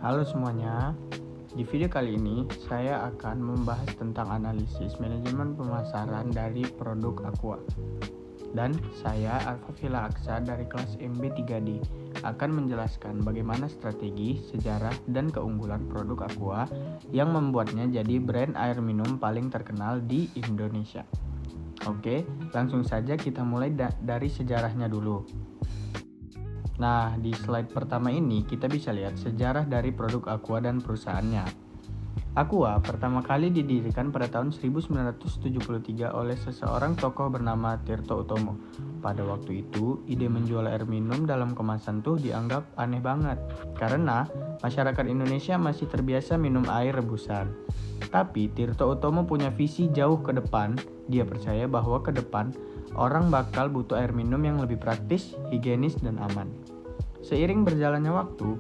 Halo semuanya, di video kali ini saya akan membahas tentang analisis manajemen pemasaran dari produk Aqua. Dan saya Alfafila Aksa dari kelas MB3D akan menjelaskan bagaimana strategi, sejarah, dan keunggulan produk Aqua yang membuatnya jadi brand air minum paling terkenal di Indonesia. Oke, langsung saja kita mulai dari sejarahnya dulu. Nah, di slide pertama ini kita bisa lihat sejarah dari produk Aqua dan perusahaannya. Aqua pertama kali didirikan pada tahun 1973 oleh seseorang tokoh bernama Tirto Utomo. Pada waktu itu, ide menjual air minum dalam kemasan tuh dianggap aneh banget, karena masyarakat Indonesia masih terbiasa minum air rebusan. Tapi Tirto Utomo punya visi jauh ke depan. Dia percaya bahwa ke depan orang bakal butuh air minum yang lebih praktis, higienis, dan aman. Seiring berjalannya waktu,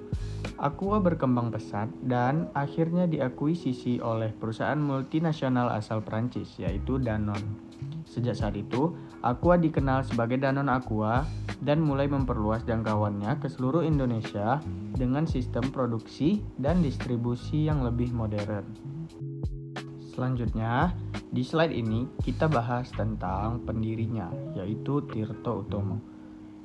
Aqua berkembang pesat dan akhirnya diakuisisi oleh perusahaan multinasional asal Prancis, yaitu Danone. Sejak saat itu, Aqua dikenal sebagai Danone Aqua dan mulai memperluas jangkauannya ke seluruh Indonesia dengan sistem produksi dan distribusi yang lebih modern. Selanjutnya, di slide ini kita bahas tentang pendirinya, yaitu Tirto Utomo.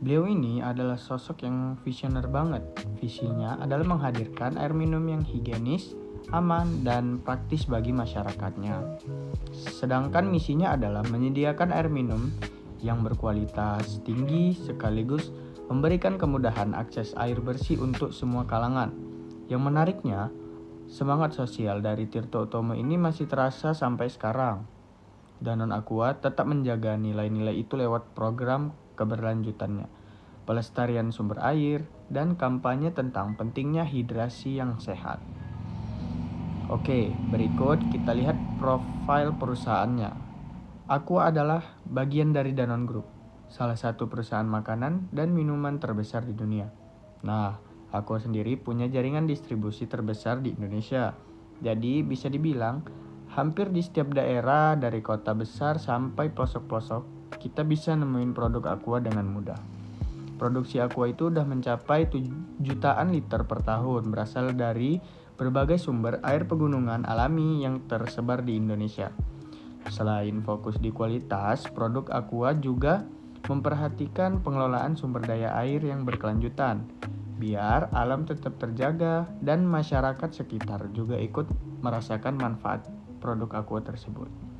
Beliau ini adalah sosok yang visioner banget. Visinya adalah menghadirkan air minum yang higienis, aman, dan praktis bagi masyarakatnya. Sedangkan misinya adalah menyediakan air minum yang berkualitas tinggi sekaligus memberikan kemudahan akses air bersih untuk semua kalangan. Yang menariknya, semangat sosial dari Tirto Utomo ini masih terasa sampai sekarang. Danone Aqua tetap menjaga nilai-nilai itu lewat program keberlanjutannya, pelestarian sumber air, dan kampanye tentang pentingnya hidrasi yang sehat. Oke, berikut kita lihat profil perusahaannya. Aqua adalah bagian dari Danone Group, salah satu perusahaan makanan dan minuman terbesar di dunia. Nah, Aqua sendiri punya jaringan distribusi terbesar di Indonesia. Jadi bisa dibilang hampir di setiap daerah dari kota besar sampai pelosok-pelosok kita bisa nemuin produk Aqua dengan mudah. Produksi Aqua itu udah mencapai jutaan liter per tahun berasal dari berbagai sumber air pegunungan alami yang tersebar di Indonesia. Selain fokus di kualitas, produk Aqua juga memperhatikan pengelolaan sumber daya air yang berkelanjutan, biar alam tetap terjaga dan masyarakat sekitar juga ikut merasakan manfaat produk Aqua tersebut.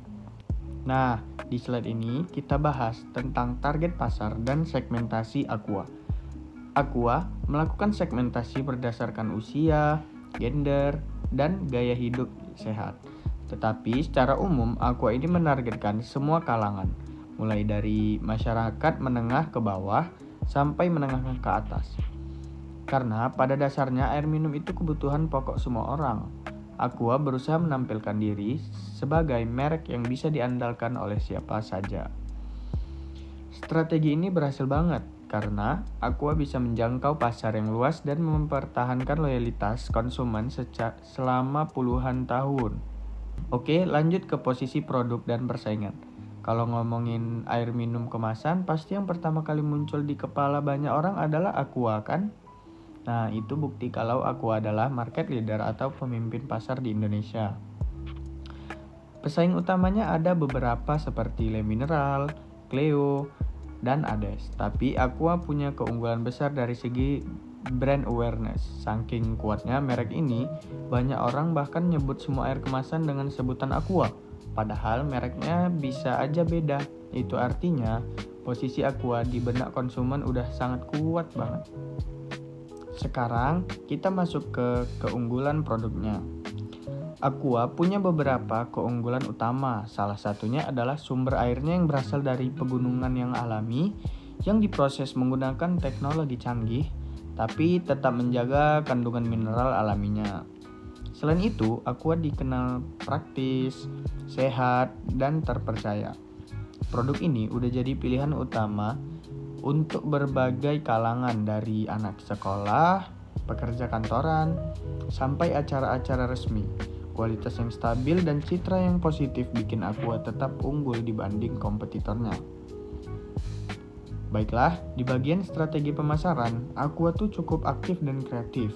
Nah, di slide ini kita bahas tentang target pasar dan segmentasi Aqua. Aqua melakukan segmentasi berdasarkan usia, gender, dan gaya hidup sehat. Tetapi secara umum Aqua ini menargetkan semua kalangan, mulai dari masyarakat menengah ke bawah sampai menengah ke atas. Karena pada dasarnya air minum itu kebutuhan pokok semua orang. Aqua berusaha menampilkan diri sebagai merek yang bisa diandalkan oleh siapa saja. Strategi ini berhasil banget karena Aqua bisa menjangkau pasar yang luas dan mempertahankan loyalitas konsumen selama puluhan tahun. Oke, lanjut ke posisi produk dan persaingan. Kalau ngomongin air minum kemasan, pasti yang pertama kali muncul di kepala banyak orang adalah Aqua, kan? Nah, itu bukti kalau Aqua adalah market leader atau pemimpin pasar di Indonesia. Pesaing utamanya ada beberapa seperti Le Mineral, Cleo, dan Ades. Tapi Aqua punya keunggulan besar dari segi brand awareness. Saking kuatnya merek ini, banyak orang bahkan nyebut semua air kemasan dengan sebutan Aqua. Padahal mereknya bisa aja beda. Itu artinya posisi Aqua di benak konsumen udah sangat kuat banget. Sekarang kita masuk ke keunggulan produknya. Aqua punya beberapa keunggulan utama. Salah satunya adalah sumber airnya yang berasal dari pegunungan yang alami yang diproses menggunakan teknologi canggih tapi tetap menjaga kandungan mineral alaminya. Selain itu, Aqua dikenal praktis, sehat, dan terpercaya. Produk ini udah jadi pilihan utama untuk berbagai kalangan dari anak sekolah, pekerja kantoran, sampai acara-acara resmi. Kualitas yang stabil dan citra yang positif bikin Aqua tetap unggul dibanding kompetitornya. Baiklah, di bagian strategi pemasaran, Aqua tuh cukup aktif dan kreatif.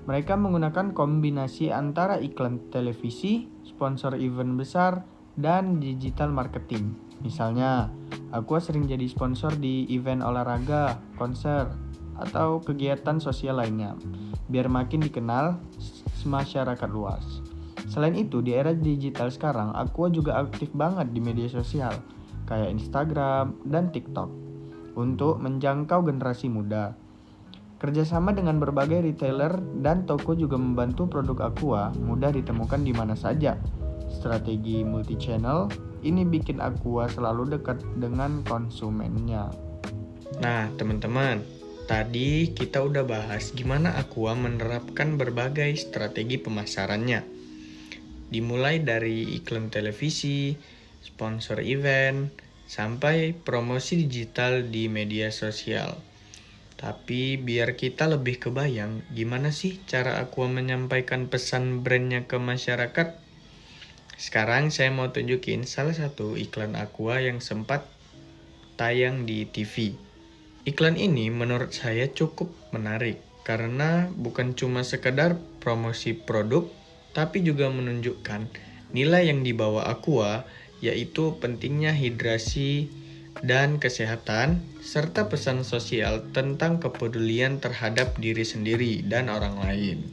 Mereka menggunakan kombinasi antara iklan televisi, sponsor event besar, dan digital marketing. Misalnya, Aqua sering jadi sponsor di event olahraga, konser, atau kegiatan sosial lainnya, biar makin dikenal masyarakat luas. Selain itu, di era digital sekarang, Aqua juga aktif banget di media sosial, kayak Instagram dan TikTok, untuk menjangkau generasi muda. Kerjasama dengan berbagai retailer dan toko juga membantu produk Aqua mudah ditemukan di mana saja. Strategi multi-channel ini bikin Aqua selalu dekat dengan konsumennya. Nah, teman-teman, tadi kita udah bahas gimana Aqua menerapkan berbagai strategi pemasarannya. Dimulai dari iklan televisi, sponsor event, sampai promosi digital di media sosial. Tapi biar kita lebih kebayang, gimana sih cara Aqua menyampaikan pesan brandnya ke masyarakat? Sekarang saya mau tunjukin salah satu iklan Aqua yang sempat tayang di TV. Iklan ini menurut saya cukup menarik, karena bukan cuma sekedar promosi produk, tapi juga menunjukkan nilai yang dibawa Aqua, yaitu pentingnya hidrasi dan kesehatan, serta pesan sosial tentang kepedulian terhadap diri sendiri dan orang lain.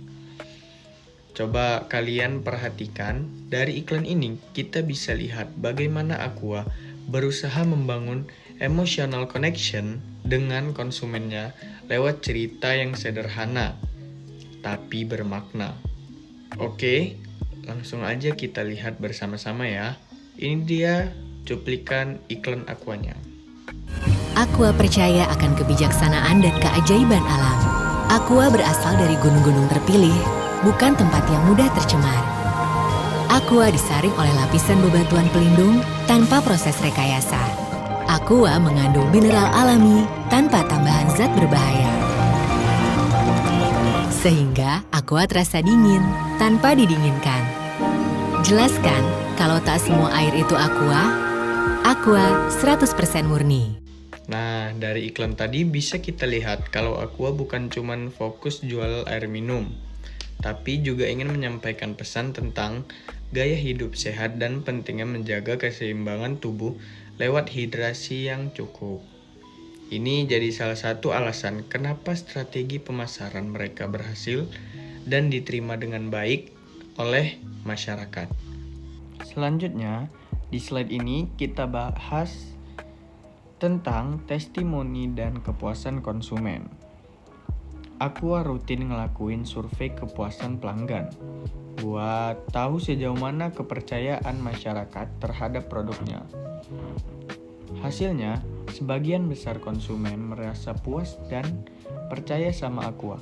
Coba kalian perhatikan, dari iklan ini kita bisa lihat bagaimana Aqua berusaha membangun emotional connection dengan konsumennya lewat cerita yang sederhana, tapi bermakna. Oke, langsung aja kita lihat bersama-sama ya. Ini dia cuplikan iklan Aquanya. Aqua percaya akan kebijaksanaan dan keajaiban alam. Aqua berasal dari gunung-gunung terpilih, bukan tempat yang mudah tercemar. Aqua disaring oleh lapisan bebatuan pelindung tanpa proses rekayasa. Aqua mengandung mineral alami tanpa tambahan zat berbahaya. Sehingga Aqua terasa dingin tanpa didinginkan. Jelaskan kalau tak semua air itu Aqua 100% murni. Nah, dari iklan tadi bisa kita lihat kalau Aqua bukan cuma fokus jual air minum, tapi juga ingin menyampaikan pesan tentang gaya hidup sehat dan pentingnya menjaga keseimbangan tubuh lewat hidrasi yang cukup. Ini jadi salah satu alasan kenapa strategi pemasaran mereka berhasil dan diterima dengan baik oleh masyarakat. Selanjutnya, di slide ini kita bahas tentang testimoni dan kepuasan konsumen. Aqua rutin ngelakuin survei kepuasan pelanggan buat tahu sejauh mana kepercayaan masyarakat terhadap produknya. Hasilnya, sebagian besar konsumen merasa puas dan percaya sama Aqua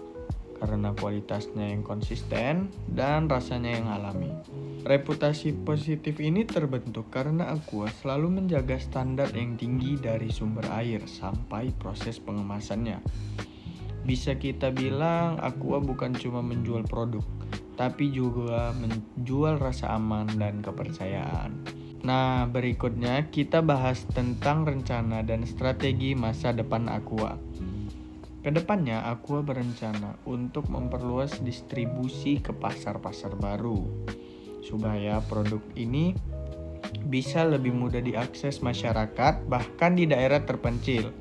karena kualitasnya yang konsisten dan rasanya yang alami. Reputasi positif ini terbentuk karena Aqua selalu menjaga standar yang tinggi dari sumber air sampai proses pengemasannya. Bisa kita bilang Aqua bukan cuma menjual produk, tapi juga menjual rasa aman dan kepercayaan. Nah, berikutnya kita bahas tentang rencana dan strategi masa depan Aqua. Kedepannya, Aqua berencana untuk memperluas distribusi ke pasar-pasar baru, supaya produk ini bisa lebih mudah diakses masyarakat, bahkan di daerah terpencil.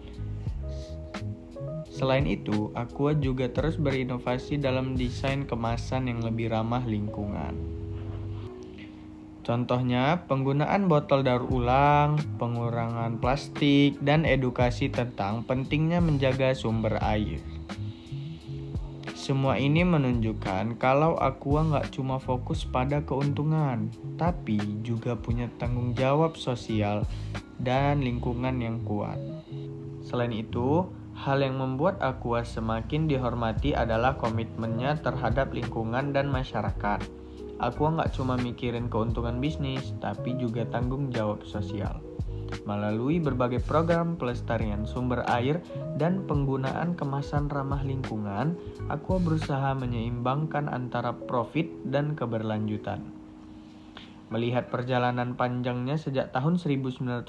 Selain itu, Aqua juga terus berinovasi dalam desain kemasan yang lebih ramah lingkungan. Contohnya, penggunaan botol daur ulang, pengurangan plastik, dan edukasi tentang pentingnya menjaga sumber air. Semua ini menunjukkan kalau Aqua nggak cuma fokus pada keuntungan, tapi juga punya tanggung jawab sosial dan lingkungan yang kuat. Selain itu, hal yang membuat Aqua semakin dihormati adalah komitmennya terhadap lingkungan dan masyarakat. Aqua nggak cuma mikirin keuntungan bisnis, tapi juga tanggung jawab sosial. Melalui berbagai program pelestarian sumber air dan penggunaan kemasan ramah lingkungan, Aqua berusaha menyeimbangkan antara profit dan keberlanjutan. Melihat perjalanan panjangnya sejak tahun 1973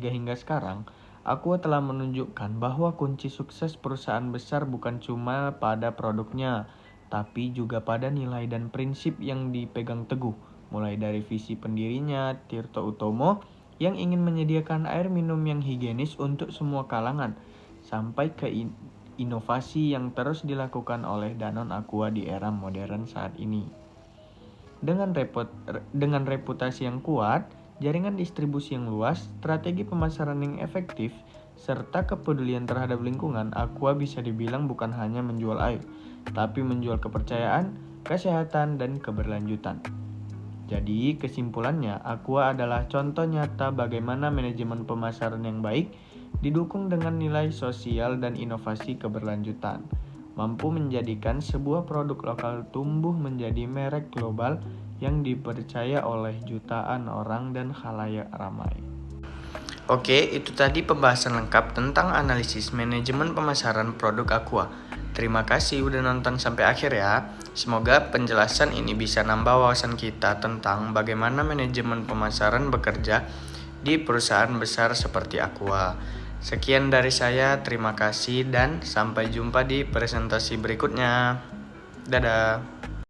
hingga sekarang, Aqua telah menunjukkan bahwa kunci sukses perusahaan besar bukan cuma pada produknya, tapi juga pada nilai dan prinsip yang dipegang teguh, mulai dari visi pendirinya, Tirto Utomo, yang ingin menyediakan air minum yang higienis untuk semua kalangan, sampai ke inovasi yang terus dilakukan oleh Danone Aqua di era modern saat ini. Dengan reputasi yang kuat, jaringan distribusi yang luas, strategi pemasaran yang efektif, serta kepedulian terhadap lingkungan, Aqua bisa dibilang bukan hanya menjual air, tapi menjual kepercayaan, kesehatan, dan keberlanjutan. Jadi, kesimpulannya, Aqua adalah contoh nyata bagaimana manajemen pemasaran yang baik didukung dengan nilai sosial dan inovasi keberlanjutan, mampu menjadikan sebuah produk lokal tumbuh menjadi merek global yang dipercaya oleh jutaan orang dan khalayak ramai. Oke, itu tadi pembahasan lengkap tentang analisis manajemen pemasaran produk Aqua. Terima kasih udah nonton sampai akhir ya. Semoga penjelasan ini bisa nambah wawasan kita tentang bagaimana manajemen pemasaran bekerja di perusahaan besar seperti Aqua. Sekian dari saya, terima kasih dan sampai jumpa di presentasi berikutnya. Dadah.